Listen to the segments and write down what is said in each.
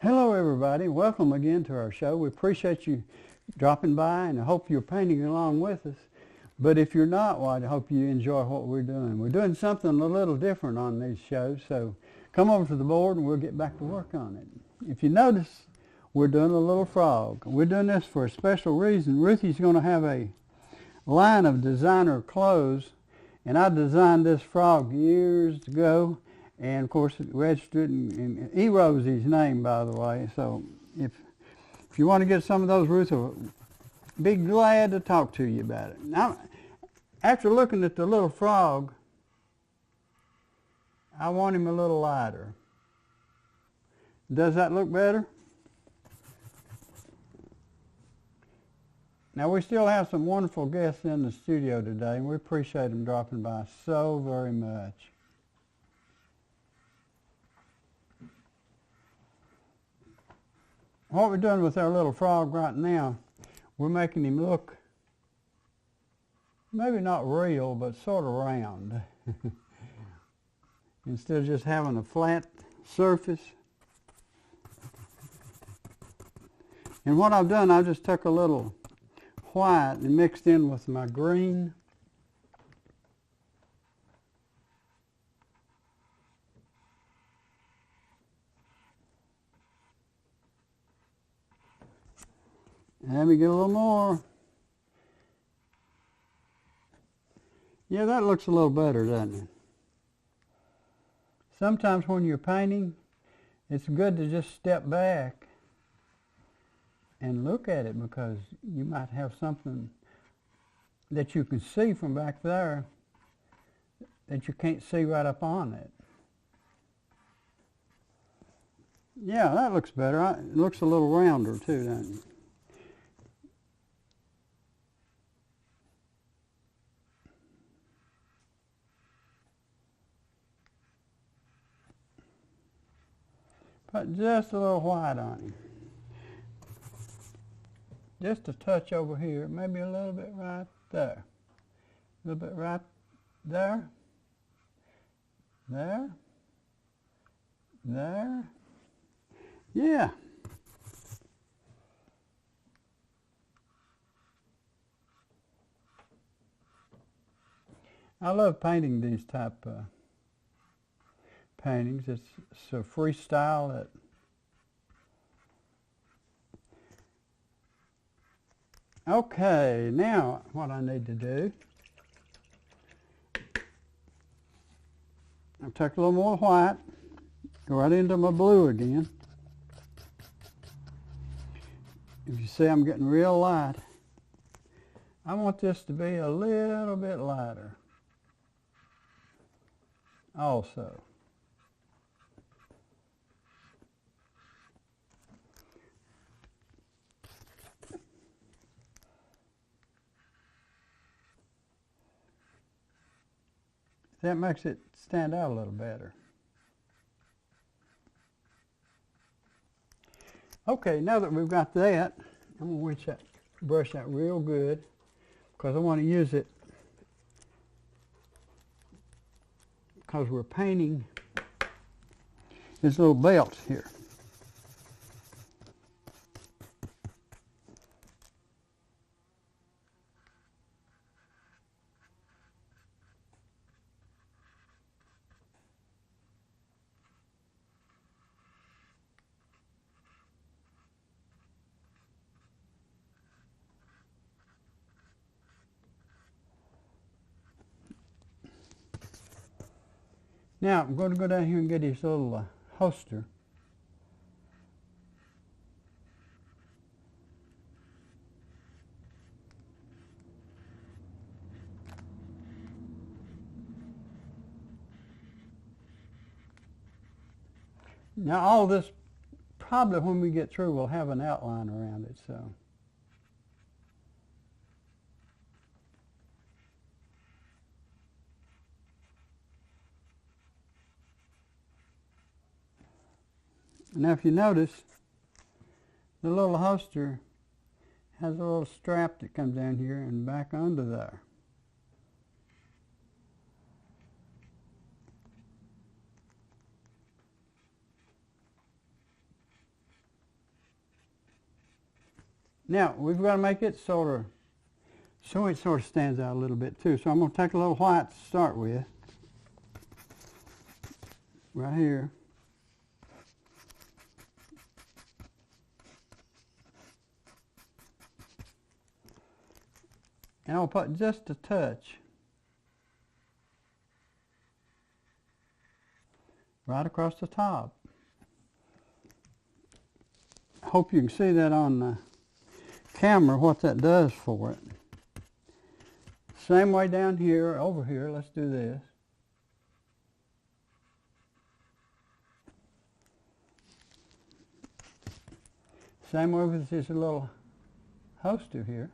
Hello everybody, welcome again to our show. We appreciate you dropping by and I hope you're painting along with us. But if you're not, well, I hope you enjoy what we're doing. We're doing something a little different on these shows, so come over to the board and we'll get back to work on it. If you notice, we're doing a little frog. We're doing this for a special reason. Ruthie's going to have a line of designer clothes, and I designed this frog years ago. And of course, it registered in ERO's his name, by the way. So if you want to get some of those, Ruth will be glad to talk to you about it. Now, after looking at the little frog, I want him a little lighter. Does that look better? Now, we still have some wonderful guests in the studio today, and we appreciate them dropping by so very much. What we're doing with our little frog right now, we're making him look maybe not real, but sort of round. Instead of just having a flat surface. And what I've done, I just took a little white and mixed in with my green. And let me get a little more. Yeah, that looks a little better, doesn't it? Sometimes when you're painting, it's good to just step back and look at it, because you might have something that you can see from back there that you can't see right up on it. Yeah, that looks better. It looks a little rounder too, doesn't it? Put just a little white on him. Just a touch over here, maybe a little bit right there. A little bit right there. There. There. Yeah. I love painting these type paintings. It's a freestyle that okay, now what I need to do, I'll take a little more white, go right into my blue again. If you see I'm getting real light, I want this to be a little bit lighter also. That makes it stand out a little better. Okay, now that we've got that, I'm going to brush that real good, because I want to use it because we're painting this little belt here. Now, I'm going to go down here and get this little holster. Now, all this, probably when we get through, we'll have an outline around it, so. Now if you notice, the little holster has a little strap that comes down here and back under there. Now, we've got to make it so it sort of stands out a little bit too. So I'm going to take a little white to start with, right here. And I'll put just a touch right across the top. I hope you can see that on the camera, what that does for it. Same way down here, over here, let's do this. Same way with this little poster here.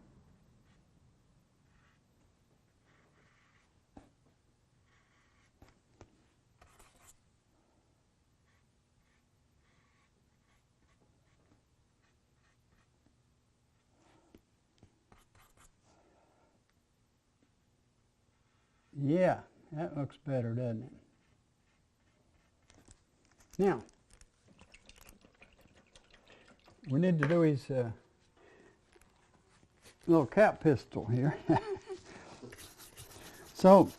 Yeah, that looks better, doesn't it? Now, we need to do his little cap pistol here. So,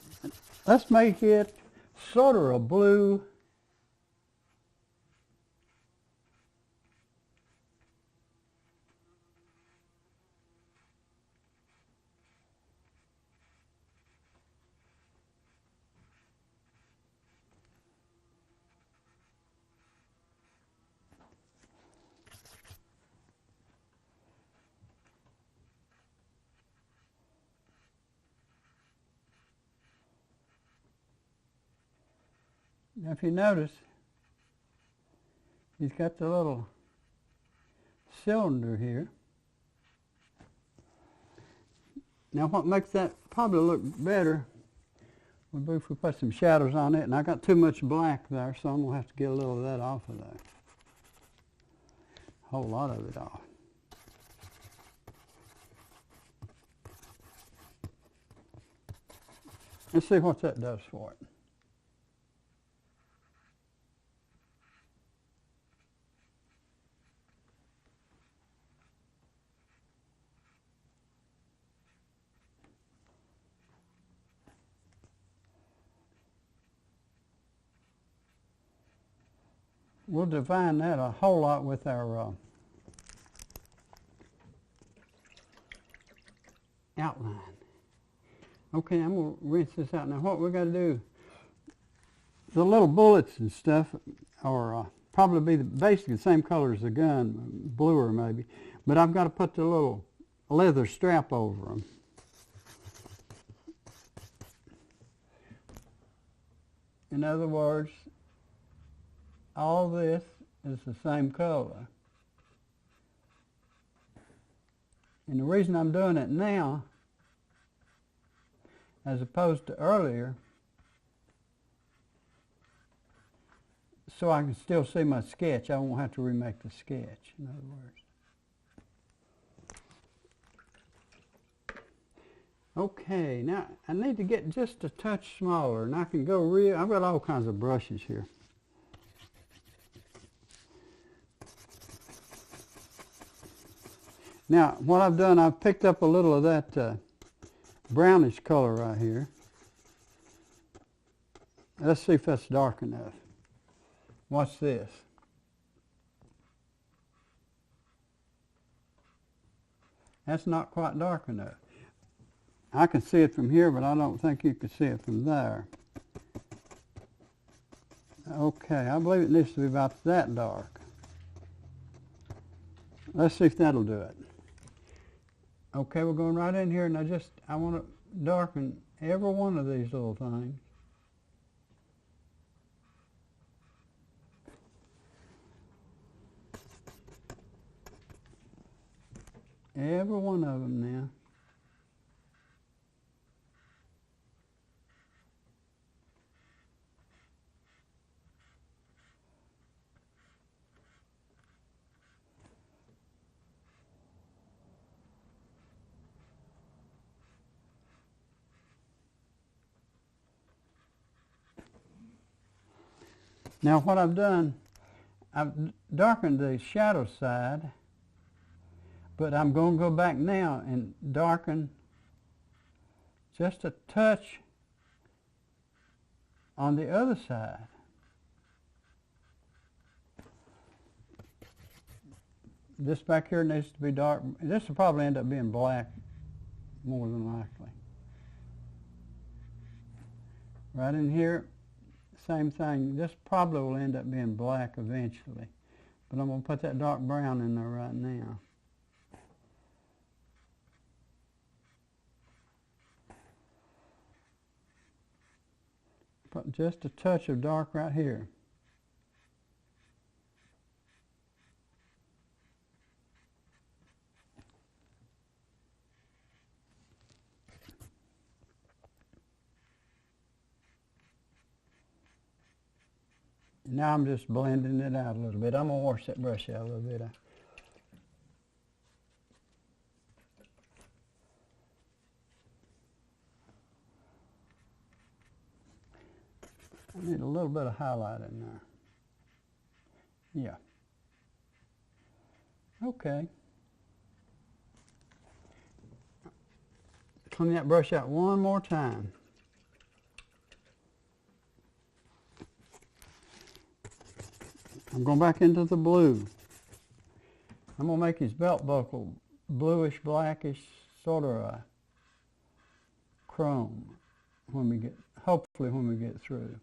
let's make it sort of a blue. Now if you notice, he's got the little cylinder here. Now what makes that probably look better would be if we put some shadows on it, and I got too much black there, so I'm going to have to get a little of that off of there. A whole lot of it off. Let's see what that does for it. We'll define that a whole lot with our outline. Okay, I'm going to rinse this out. Now what we're going to do, the little bullets and stuff are probably be basically the same color as the gun, bluer maybe, but I've got to put the little leather strap over them. In other words, all this is the same color. And the reason I'm doing it now, as opposed to earlier, so I can still see my sketch. I won't have to remake the sketch, in other words. Okay, now I need to get just a touch smaller, and I can go real, I've got all kinds of brushes here. Now, what I've done, I've picked up a little of that brownish color right here. Let's see if that's dark enough. Watch this. That's not quite dark enough. I can see it from here, but I don't think you can see it from there. Okay, I believe it needs to be about that dark. Let's see if that'll do it. Okay, we're going right in here, and I want to darken every one of these little things. Every one of them now. Now what I've done, I've darkened the shadow side But I'm going to go back now and darken just a touch on the other side. This back here needs to be dark. This will probably end up being black more than likely. Right in here, same thing. This probably will end up being black eventually. But I'm going to put that dark brown in there right now. Put just a touch of dark right here. Now I'm just blending it out a little bit. I'm going to wash that brush out a little bit. I need a little bit of highlight in there. Yeah. Okay. Clean that brush out one more time. I'm going back into the blue. I'm going to make his belt buckle bluish, blackish, sort of a chrome when we get, hopefully when we get through.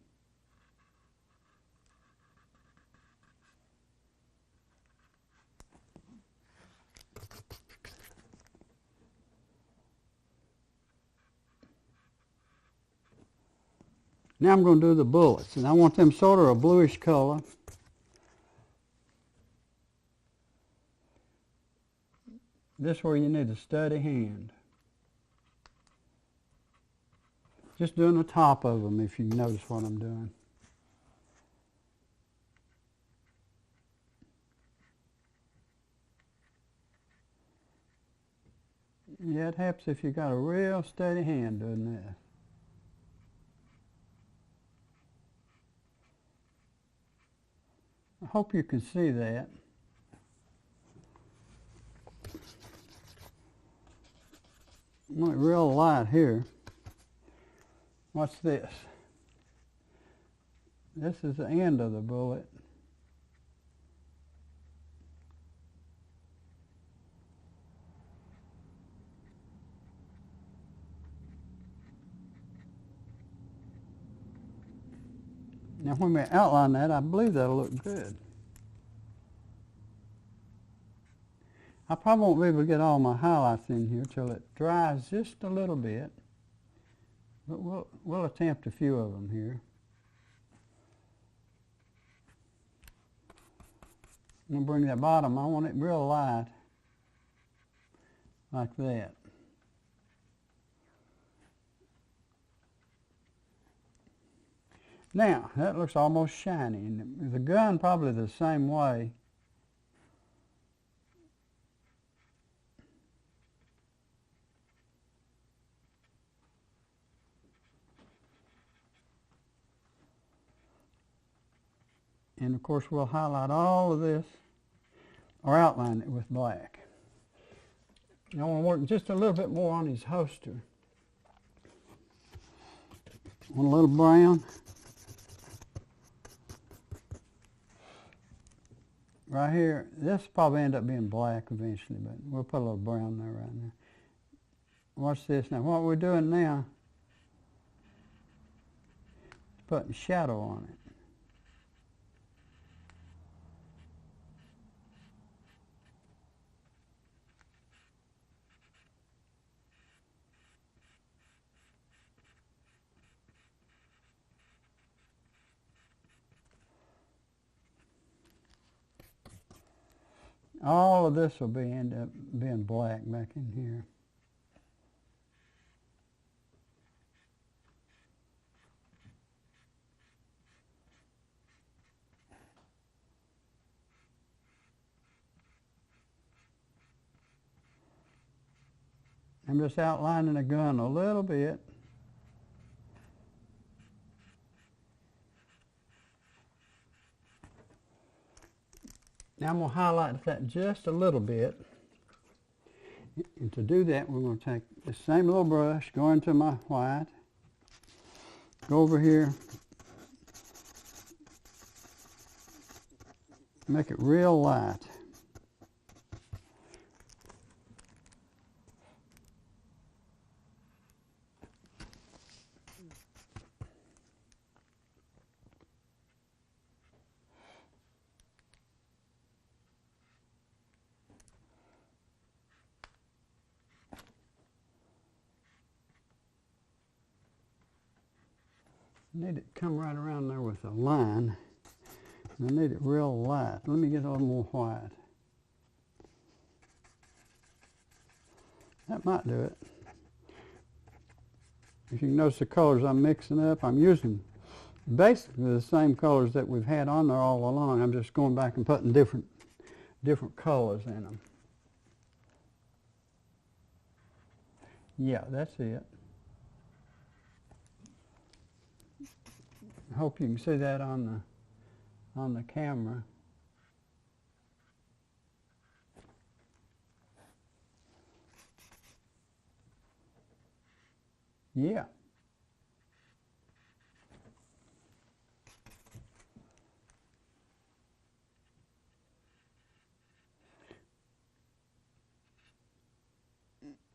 Now I'm going to do the bullets, and I want them sort of a bluish color. This is where you need a steady hand. Just doing the top of them, if you notice what I'm doing. Yeah, it helps if you got a real steady hand doing this. I hope you can see that. I want it real light here. Watch this. This is the end of the bullet. Now when we outline that, I believe that'll look good. I probably won't be able to get all my highlights in here till it dries just a little bit. But we'll attempt a few of them here. I'm going to bring that bottom, I want it real light, like that. Now, that looks almost shiny. And the gun probably the same way. And of course we'll highlight all of this or outline it with black. I want to work just a little bit more on his holster. Want a little brown. Right here, this will probably end up being black eventually, but we'll put a little brown there right now. Watch this now. What we're doing now is putting shadow on it. All of this will end up being black back in here. I'm just outlining the gun a little bit. Now I'm going to highlight that just a little bit. And to do that, we're going to take the same little brush, go into my white, go over here, make it real light. Need it to come right around there with a line. I need it real light. Let me get a little more white. That might do it. If you can notice the colors I'm mixing up, I'm using basically the same colors that we've had on there all along. I'm just going back and putting different colors in them. Yeah, that's it. I hope you can see that on the camera. Yeah.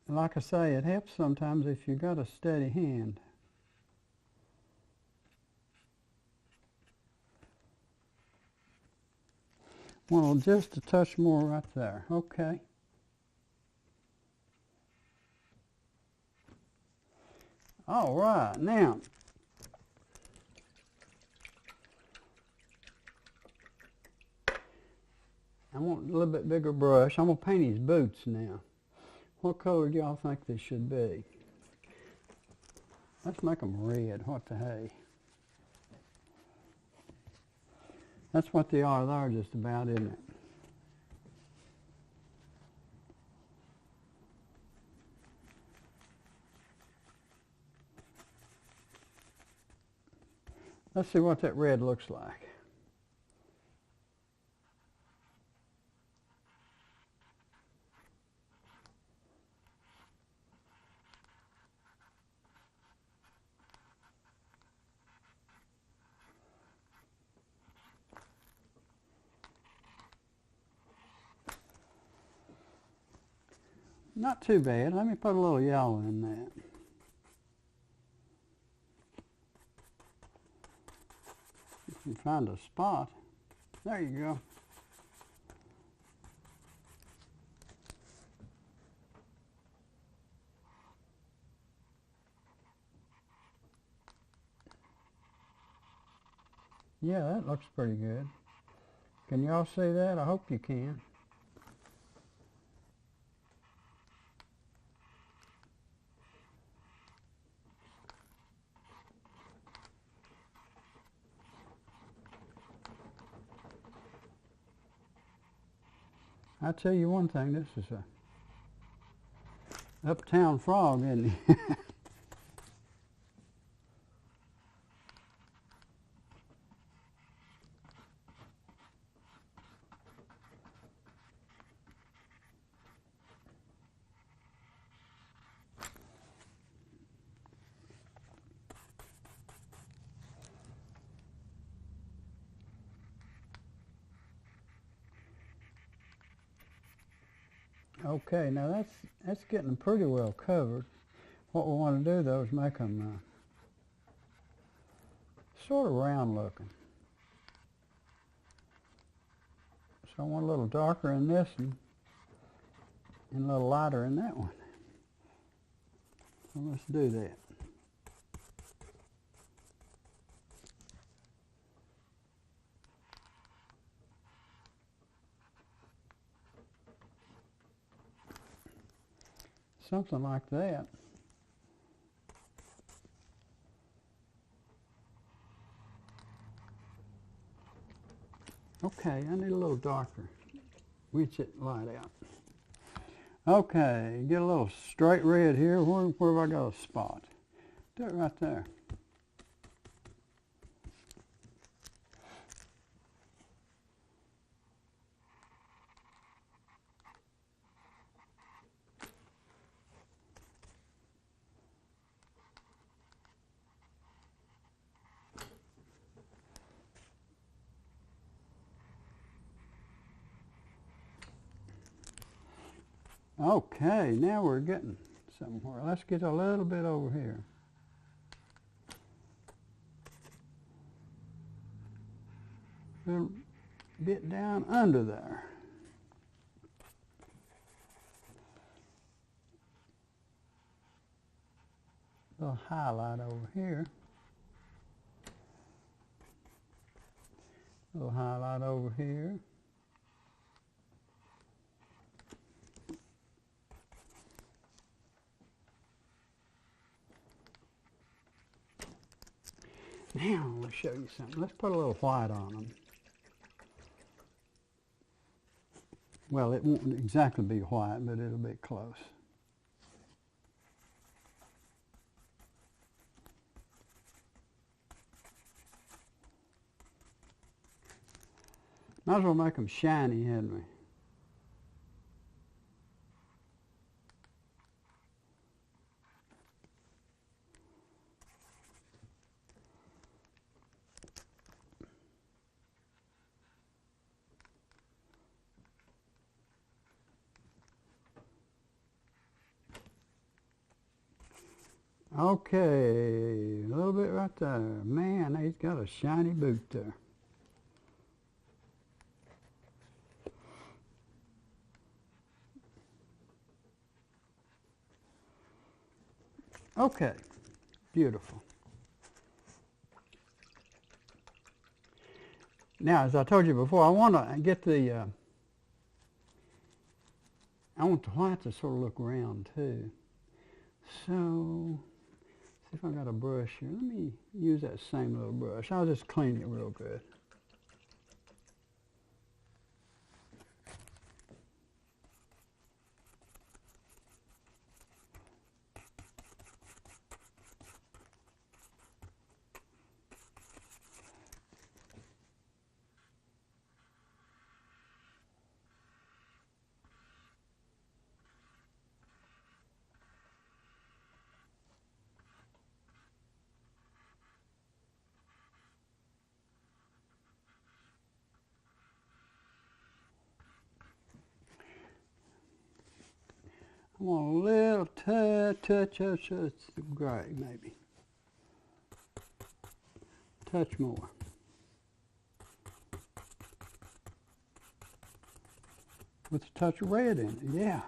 Like I say, it helps sometimes if you've got a steady hand. Well, just a touch more right there. Okay. All right, now I want a little bit bigger brush. I'm gonna paint his boots now. What color do y'all think they should be? Let's make them red. What the hey? That's what they are there, just about, isn't it? Let's see what that red looks like. Not too bad. Let me put a little yellow in that. If you find a spot. There you go. Yeah, that looks pretty good. Can y'all see that? I hope you can. I tell you one thing, this is a uptown frog, isn't he? Okay, now that's getting pretty well covered. What we want to do though is make them sort of round looking. So I want a little darker in this one and a little lighter in that one. So let's do that. Something like that. Okay, I need a little darker. Reach it light out. Okay, get a little straight red here. Where have I got a spot? Do it right there. Okay, now we're getting somewhere. Let's get a little bit over here. A little bit down under there. A little highlight over here. A little highlight over here. Now I want to show you something. Let's put a little white on them. Well, it won't exactly be white, but it'll be close. Might as well make them shiny, hadn't we? Okay, a little bit right there. Man, he's got a shiny boot there. Okay, beautiful. Now, as I told you before, I want to get the, I want the white to sort of look round too. So, see if I got a brush here. Let me use that same little brush. I'll just clean it real good. I want a little touch of gray, maybe. Touch more. With a touch of red in it, yeah.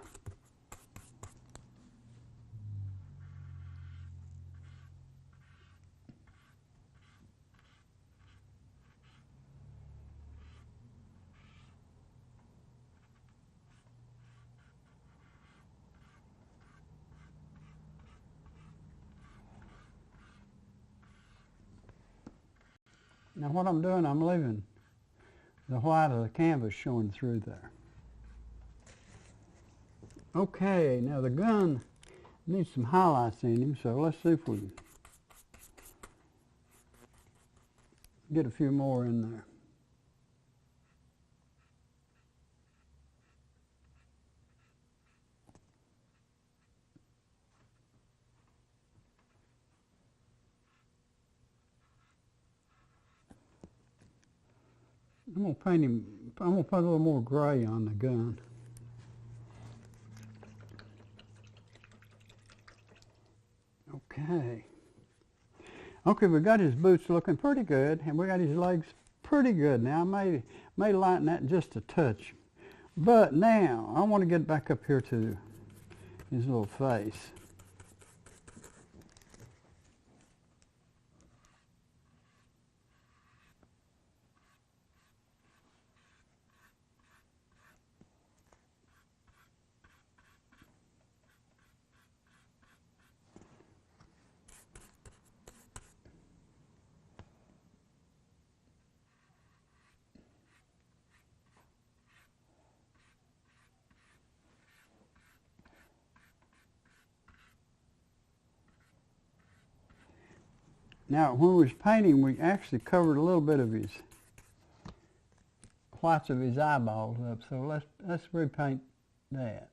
Now what I'm doing, I'm leaving the white of the canvas showing through there. Okay, now the gun needs some highlights in him, so let's see if we can get a few more in there. I'm going to paint him, I'm going to put a little more gray on the gun. Okay. Okay, we got his boots looking pretty good, and we got his legs pretty good now. I may lighten that just a touch. But now, I want to get back up here to his little face. Now, when we was painting, we actually covered a little bit of his whites of his eyeballs up. So let's repaint that.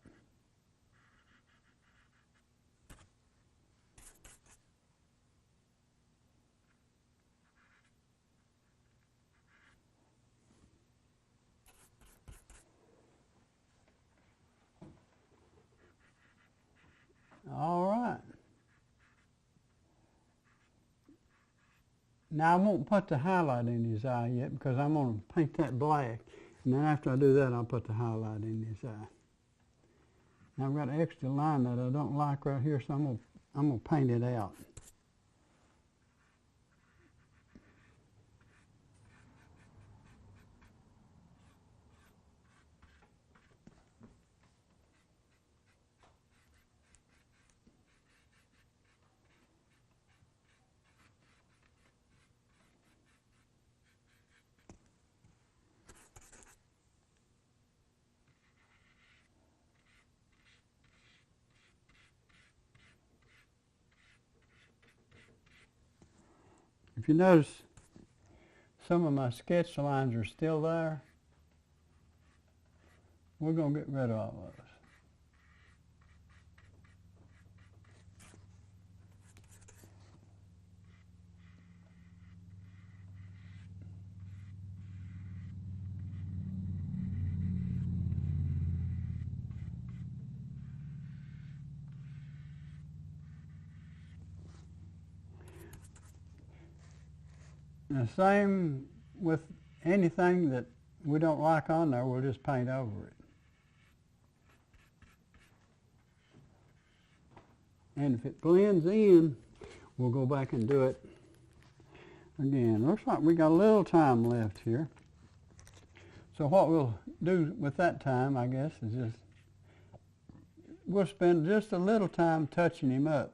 All right. Now I won't put the highlight in his eye yet because I'm going to paint that black. And then after I do that, I'll put the highlight in his eye. Now I've got an extra line that I don't like right here, so I'm going to paint it out. If you notice, some of my sketch lines are still there. We're going to get rid of all those. And the same with anything that we don't like on there, we'll just paint over it. And if it blends in, we'll go back and do it again. Looks like we got a little time left here. So what we'll do with that time, I guess, is just, we'll spend just a little time touching him up.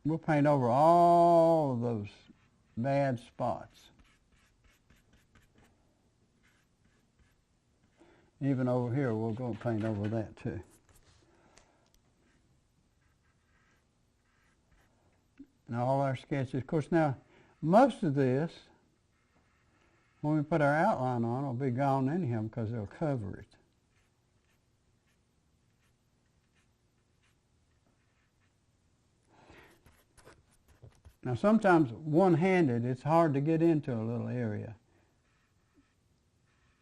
We'll paint over all of those bad spots. Even over here, we'll go and paint over that too. And all our sketches. Of course, now, most of this, when we put our outline on, will be gone anyhow because they'll cover it. Now sometimes one-handed, it's hard to get into a little area.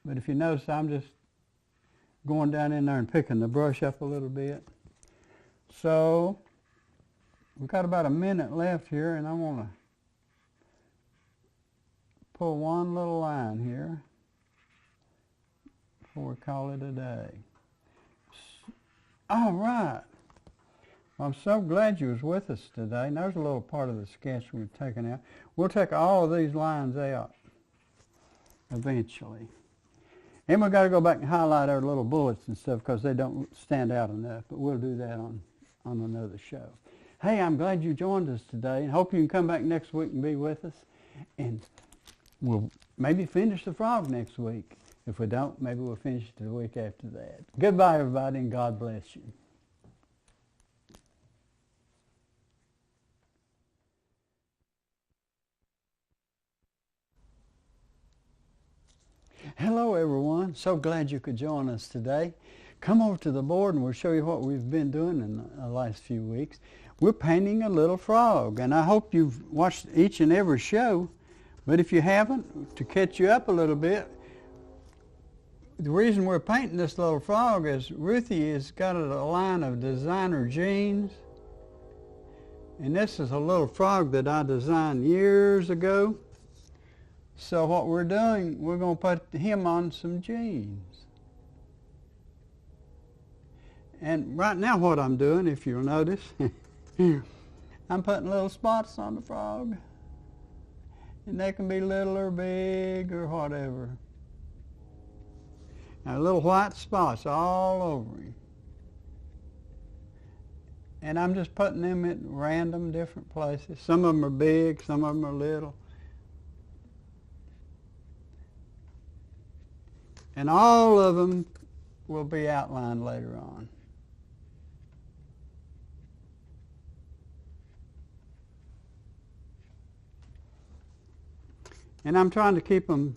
But if you notice, I'm just going down in there and picking the brush up a little bit. So we've got about a minute left here, and I want to pull one little line here before we call it a day. All right. I'm so glad you was with us today. And there's a little part of the sketch we've taken out. We'll take all of these lines out eventually. And we've got to go back and highlight our little bullets and stuff because they don't stand out enough. But we'll do that on another show. Hey, I'm glad you joined us today, and hope you can come back next week and be with us. And we'll maybe finish the frog next week. If we don't, maybe we'll finish it the week after that. Goodbye, everybody, and God bless you. Hello everyone, so glad you could join us today. Come over to the board and we'll show you what we've been doing in the last few weeks. We're painting a little frog, and I hope you've watched each and every show, but if you haven't, to catch you up a little bit, the reason we're painting this little frog is Ruthie has got a line of designer jeans, and this is a little frog that I designed years ago. So what we're doing, we're going to put him on some jeans. And right now what I'm doing, if you'll notice, I'm putting little spots on the frog. And they can be little or big or whatever. Now little white spots all over him. And I'm just putting them at random different places. Some of them are big, some of them are little. And all of them will be outlined later on. And I'm trying to keep them